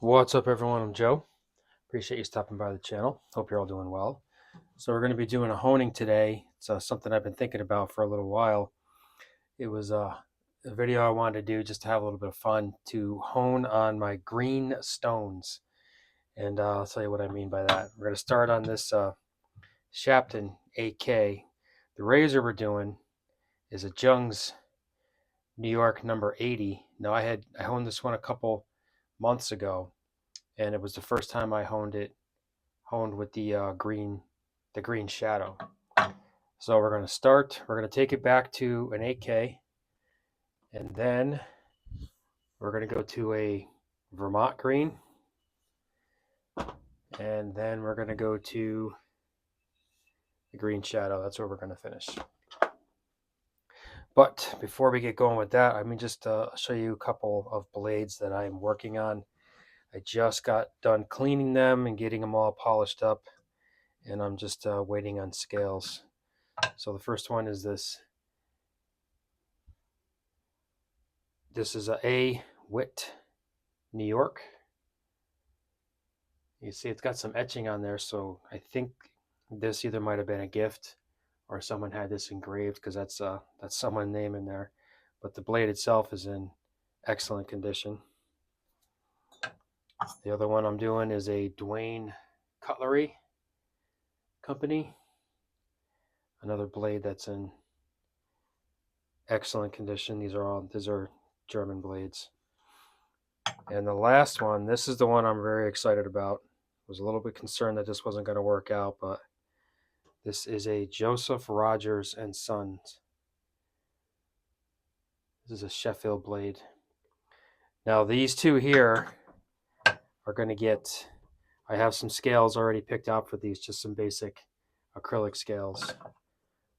What's up, everyone? I'm Joe. Appreciate you stopping by the channel. Hope you're all doing well. So we're going to be doing a honing today. It's something I've been thinking about for a little while. It was a video I wanted to do just to have a little bit of fun to hone on my green stones. And I'll tell you what I mean by that. We're going to start on this Shapton 8K. The razor we're doing is a Jung's New York number 80. Now I honed this one a couple months ago, and it was the first time I honed with the green shadow. So we're going to start. We're going to take it back to an 8K, and then we're going to go to a Vermont Green, and then we're going to go to the green shadow. That's where we're going to finish. But before we get going with that, let me just show you a couple of blades that I'm working on. I just got done cleaning them and getting them all polished up, and I'm just waiting on scales. So the first one is this. This is a Wit New York. You see it's got some etching on there, so I think this either might have been a gift or someone had this engraved, because that's someone's name in there. But the blade itself is in excellent condition. The other one I'm doing is a Dwayne Cutlery Company. Another blade that's in excellent condition. These are German blades. And the last one, this is the one I'm very excited about. Was a little bit concerned that this wasn't going to work out, but this is a Joseph Rogers and Sons. This is a Sheffield blade. Now these two here are going to get, I have some scales already picked out for these, just some basic acrylic scales.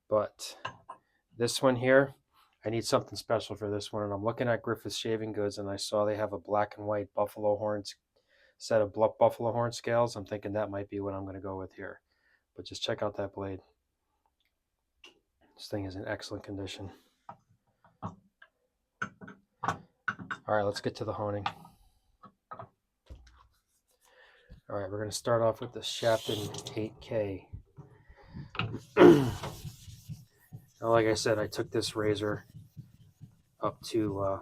But this one here, I need something special for this one. And I'm looking at Griffith's Shaving Goods, and I saw they have a black and white buffalo horns set of buffalo horn scales. I'm thinking that might be what I'm going to go with here. But just check out that blade. This thing is in excellent condition. All right, let's get to the honing. All right, we're going to start off with the Shapton 8K. Now, like I said, I took this razor up to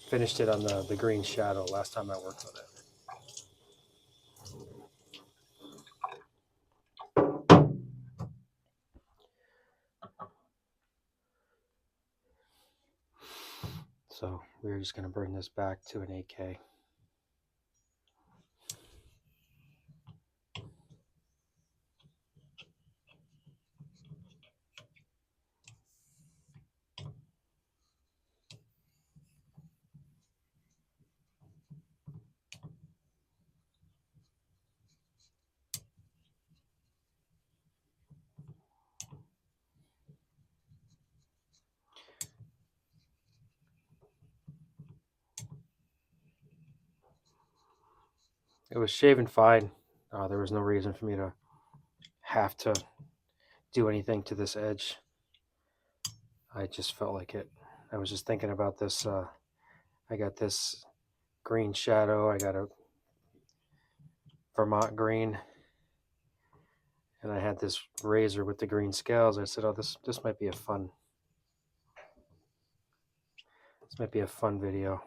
finished it on the green shadow last time I worked with it. So we're just going to bring this back to an 8K. It was shaving fine. There was no reason for me to have to do anything to this edge. I just felt like it. I was just thinking about this. I got this green shadow. I got a Vermont Green, and I had this razor with the green scales. I said, "Oh, this might be a fun. This might be a fun video."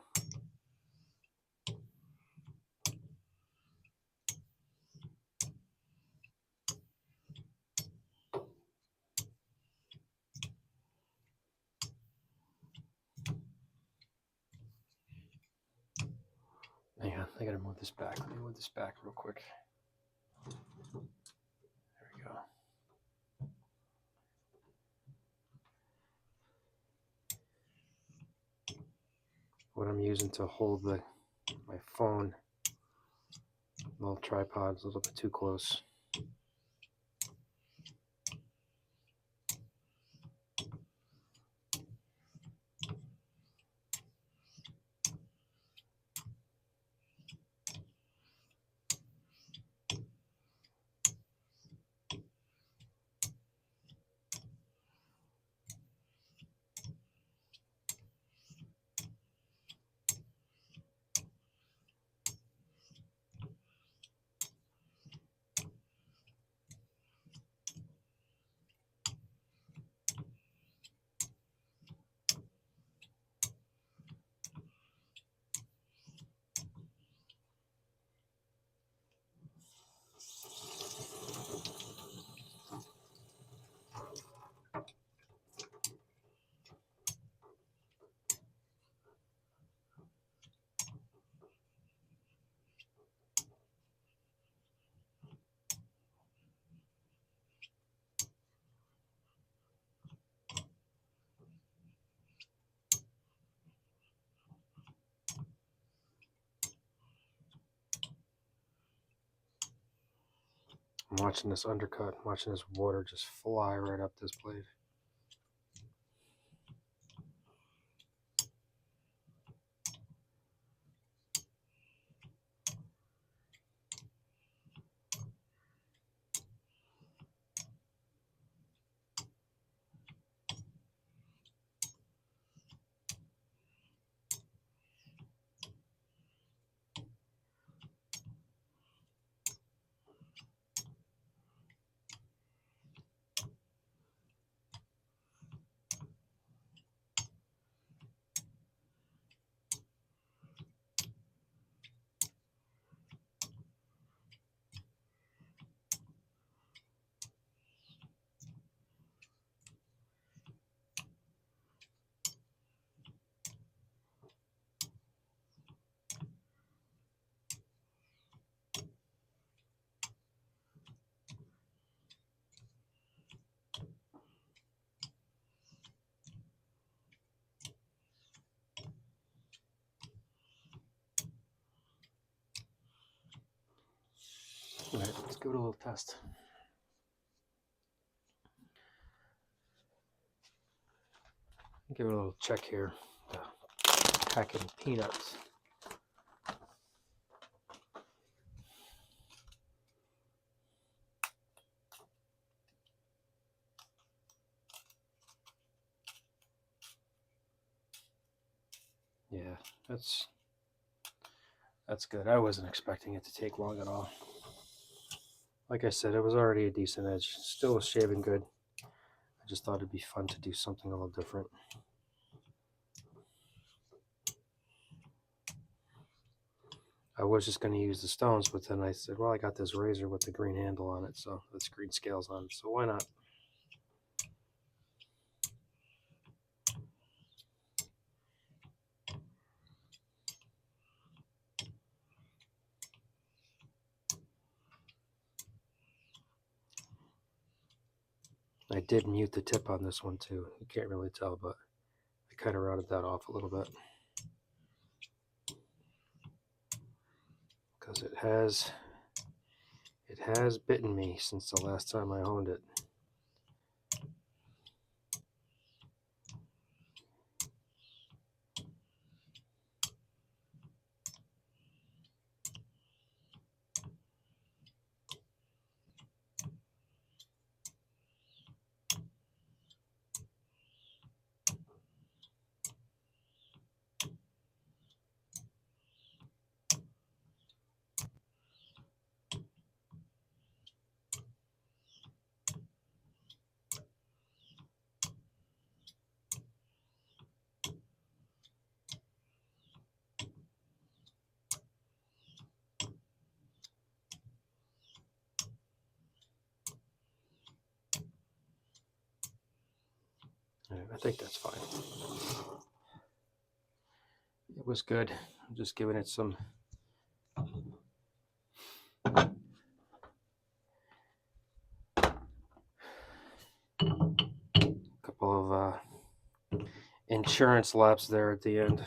Hang on, I gotta move this back. Let me move this back real quick. There we go. What I'm using to hold my phone, little tripod, is a little bit too close. I'm watching this undercut, watching this water just fly right up this blade. All right, let's give it a little test. Give it a little check here. Packing peanuts. Yeah, that's good. I wasn't expecting it to take long at all. Like I said, it was already a decent edge. Still was shaving good. I just thought it'd be fun to do something a little different. I was just going to use the stones, but then I said, well, I got this razor with the green handle on it, so with green scales on it, so why not? I did mute the tip on this one too. You can't really tell, but I kind of rounded that off a little bit because it has bitten me since the last time I honed it. I think that's fine. It was good. I'm just giving it some couple of insurance laps there at the end.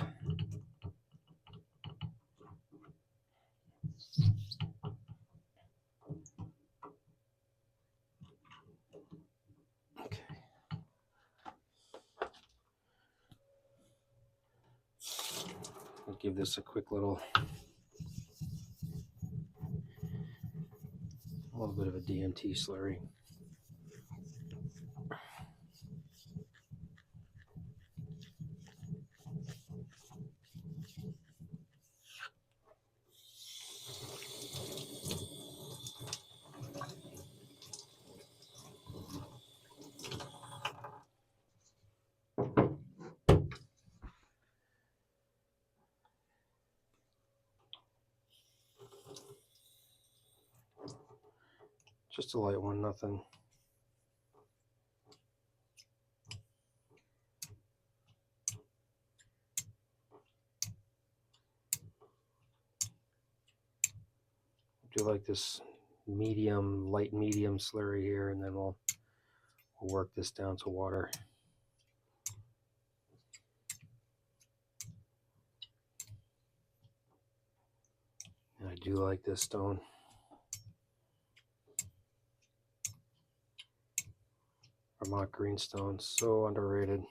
Okay. I'll give this a quick little bit of a DMT slurry. Just a light one, nothing. Do like this light medium slurry here, and then we'll work this down to water. And I do like this stone. Vermont Green stone, so underrated.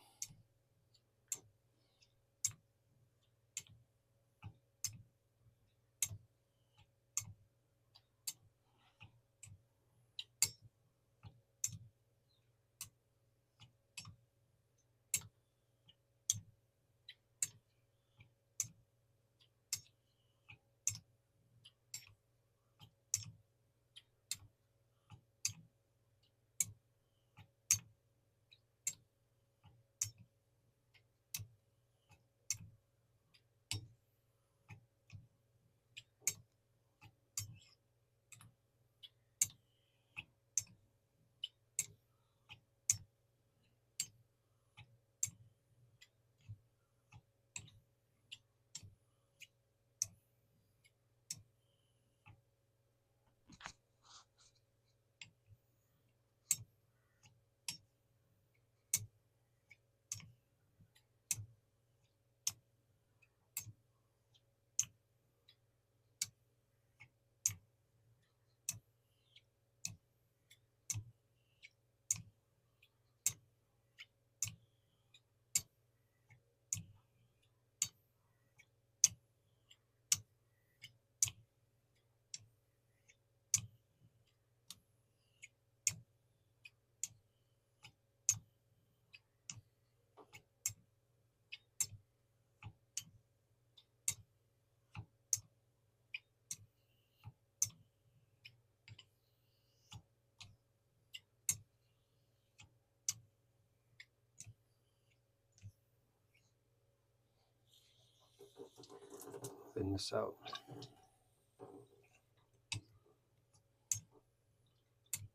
Thin this out.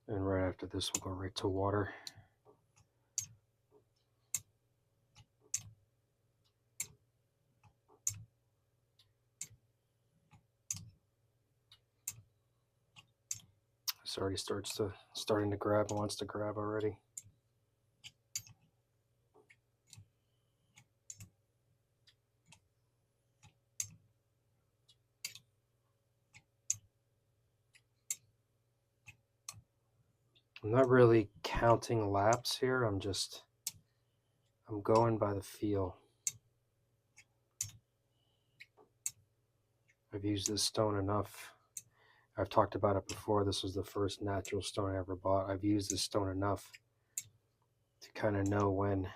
And right after this, we'll go right to water. This already starting to grab and wants to grab already. I'm not really counting laps here. I'm going by the feel. I've used this stone enough. I've talked about it before. This was the first natural stone I ever bought. I've used this stone enough to kind of know when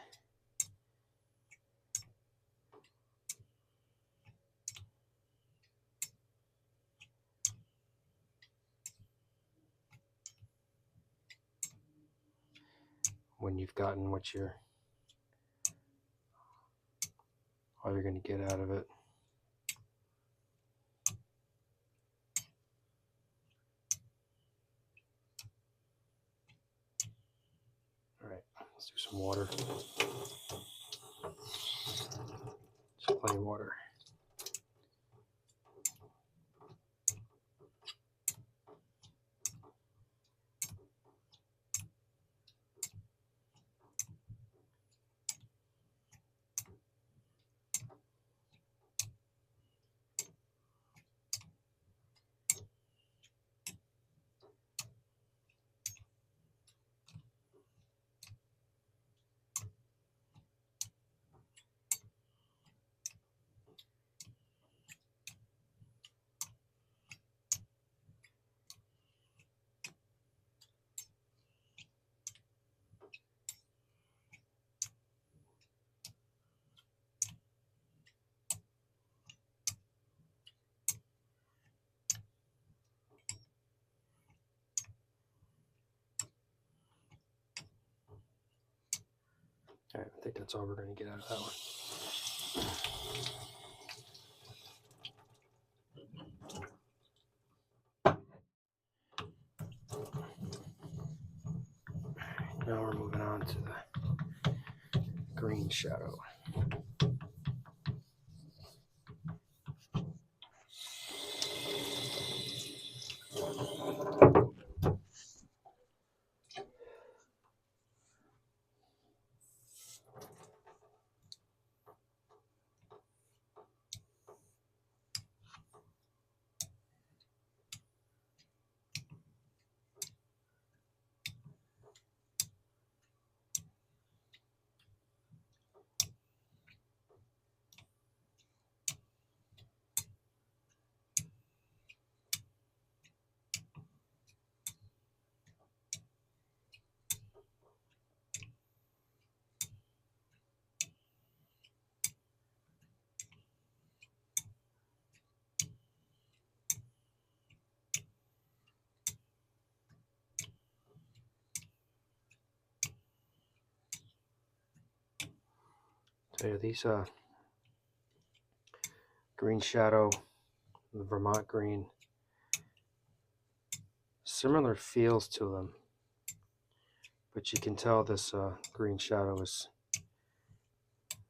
you've gotten all you're going to get out of it. All right, let's do some water. Just plain water. All right, I think that's all we're going to get out of that one. Now we're moving on to the green shadow. Yeah, these Green Shadow, the Vermont Green, similar feels to them, but you can tell this Green Shadow is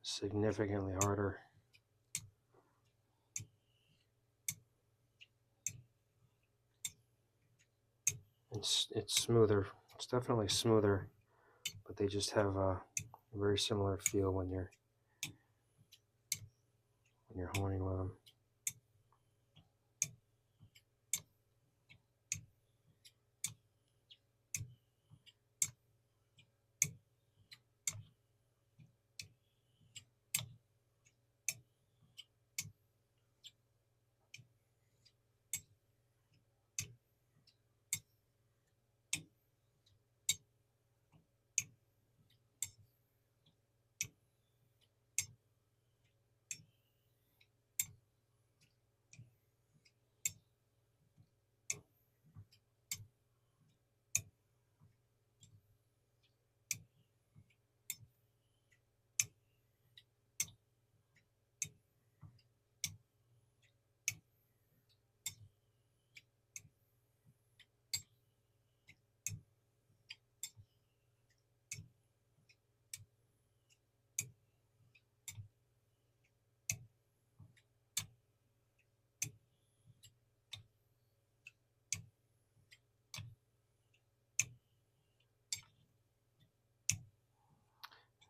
significantly harder. It's smoother. It's definitely smoother, but they just have a very similar feel when you're honing with them.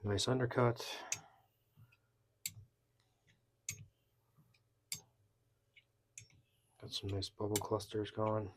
Nice undercut. Got some nice bubble clusters going.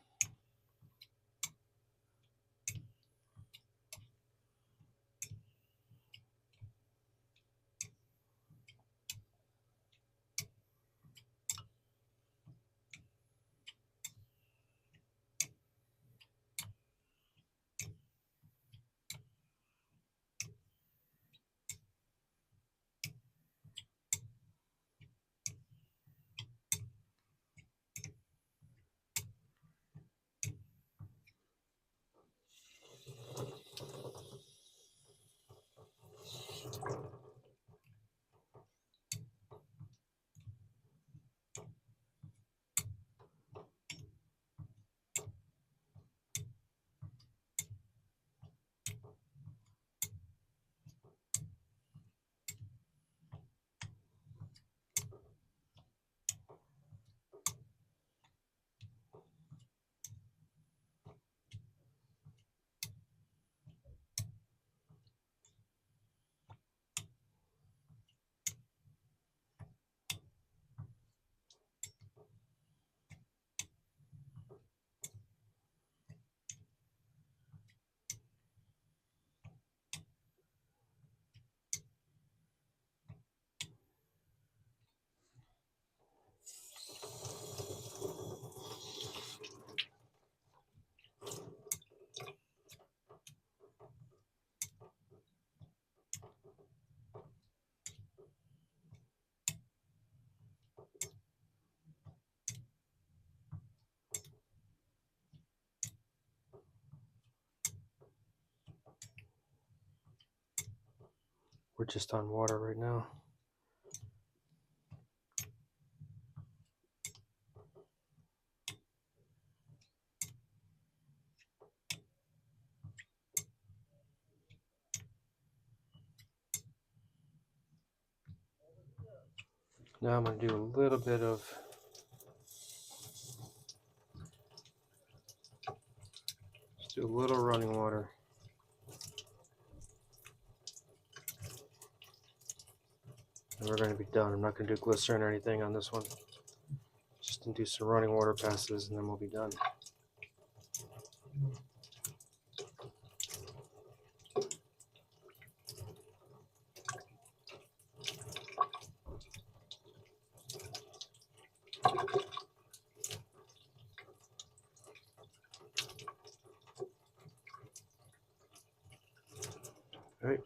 We're just on water right now. Now I'm going to do a little bit of just do a little running water. And we're going to be done. I'm not going to do glycerin or anything on this one. Just going to do some running water passes and then we'll be done. All right.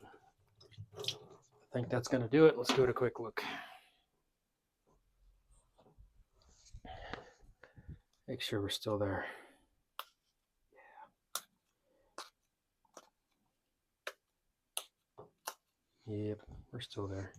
I think that's going to do it. Let's give it a quick look. Make sure we're still there. Yeah. Yep, we're still there.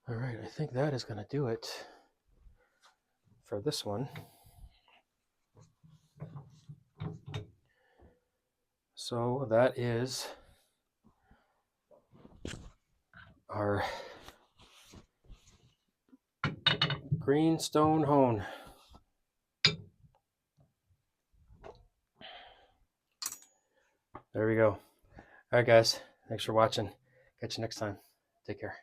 All right, I think that is going to do it for this one. So that is our green stone hone. There we go. All right, guys. Thanks for watching. Catch you next time. Take care.